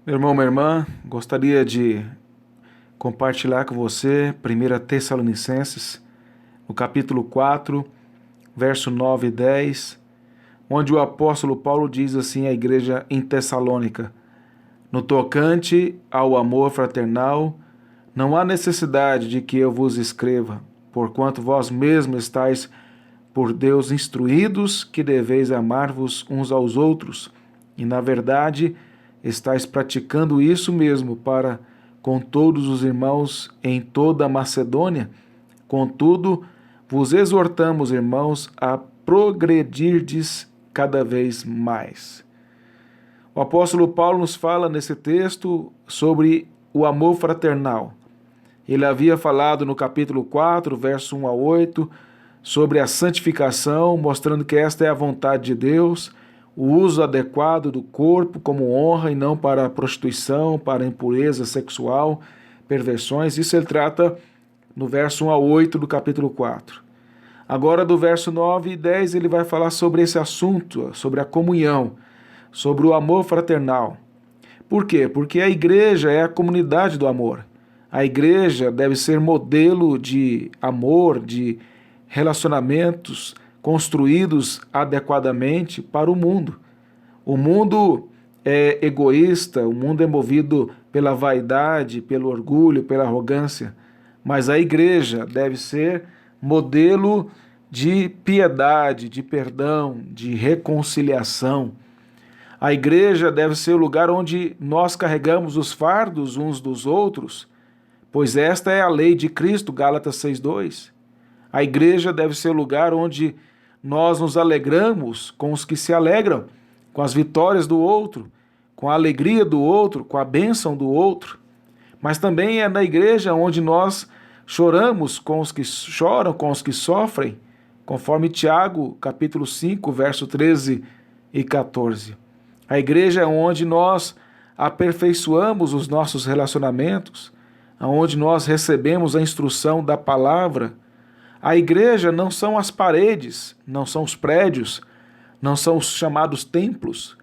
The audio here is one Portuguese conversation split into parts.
Meu irmão, minha irmã, gostaria de compartilhar com você 1 Tessalonicenses, no capítulo 4, verso 9 e 10, onde o apóstolo Paulo diz assim à igreja em Tessalônica: no tocante ao amor fraternal, não há necessidade de que eu vos escreva, porquanto vós mesmos estáis por Deus instruídos que deveis amar-vos uns aos outros, e na verdade estáis praticando isso mesmo para com todos os irmãos em toda a Macedônia. Contudo, vos exortamos, irmãos, a progredirdes cada vez mais. O apóstolo Paulo nos fala nesse texto sobre o amor fraternal. Ele havia falado no capítulo 4, verso 1 a 8, sobre a santificação, mostrando que esta é a vontade de Deus, o uso adequado do corpo como honra e não para a prostituição, para a impureza sexual, perversões. Isso ele trata no verso 1 a 8 do capítulo 4. Agora, do verso 9 e 10, ele vai falar sobre esse assunto, sobre a comunhão, sobre o amor fraternal. Por quê? Porque a igreja é a comunidade do amor. A igreja deve ser modelo de amor, de relacionamentos construídos adequadamente para o mundo. O mundo é egoísta, o mundo é movido pela vaidade, pelo orgulho, pela arrogância, mas a igreja deve ser modelo de piedade, de perdão, de reconciliação. A igreja deve ser o lugar onde nós carregamos os fardos uns dos outros, pois esta é a lei de Cristo, Gálatas 6:2. A igreja deve ser o lugar onde nós nos alegramos com os que se alegram, com as vitórias do outro, com a alegria do outro, com a bênção do outro. Mas também é na igreja onde nós choramos com os que choram, com os que sofrem, conforme Tiago, capítulo 5, verso 13 e 14. A igreja é onde nós aperfeiçoamos os nossos relacionamentos, onde nós recebemos a instrução da palavra. A igreja não são as paredes, não são os prédios, não são os chamados templos.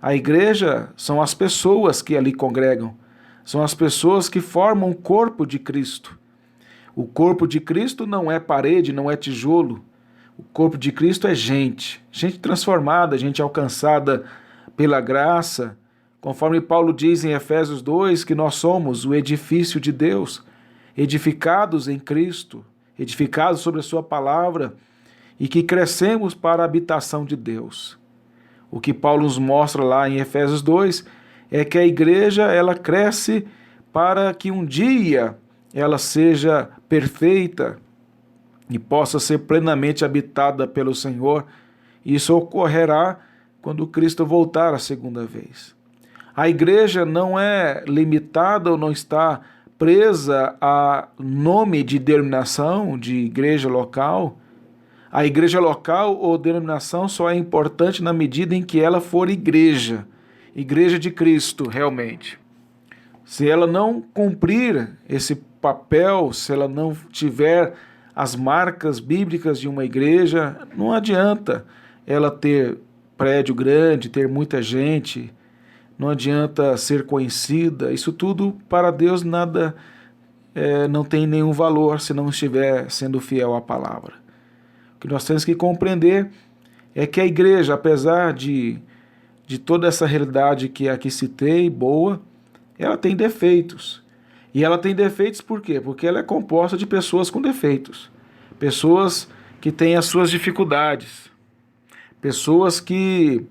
A igreja são as pessoas que ali congregam, são as pessoas que formam o corpo de Cristo. O corpo de Cristo não é parede, não é tijolo. O corpo de Cristo é gente transformada, gente alcançada pela graça, conforme Paulo diz em Efésios 2, que nós somos o edifício de Deus, edificados em Cristo, edificados sobre a sua palavra, e que crescemos para a habitação de Deus. O que Paulo nos mostra lá em Efésios 2 é que a igreja ela cresce para que um dia ela seja perfeita e possa ser plenamente habitada pelo Senhor. Isso ocorrerá quando Cristo voltar a segunda vez. A igreja não é limitada ou não está presa a nome de denominação, de igreja local. A igreja local ou denominação só é importante na medida em que ela for igreja de Cristo, realmente. Se ela não cumprir esse papel, se ela não tiver as marcas bíblicas de uma igreja, não adianta ela ter prédio grande, ter muita gente, não adianta ser conhecida. Isso tudo para Deus nada não tem nenhum valor se não estiver sendo fiel à palavra. O que nós temos que compreender é que a igreja, apesar de toda essa realidade que aqui citei, boa, ela tem defeitos. E ela tem defeitos por quê? Porque ela é composta de pessoas com defeitos. Pessoas que têm as suas dificuldades. Pessoas que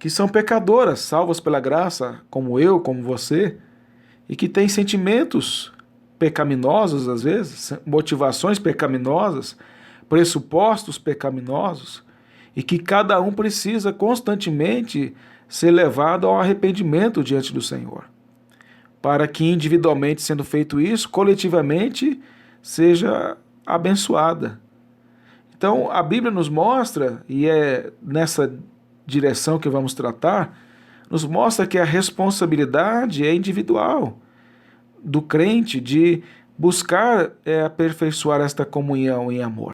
são pecadoras, salvas pela graça, como eu, como você, e que têm sentimentos pecaminosos às vezes, motivações pecaminosas, pressupostos pecaminosos, e que cada um precisa constantemente ser levado ao arrependimento diante do Senhor, para que individualmente sendo feito isso, coletivamente seja abençoada. Então a Bíblia nos mostra, e é nessa direção que vamos tratar, nos mostra que a responsabilidade é individual do crente de buscar aperfeiçoar esta comunhão em amor.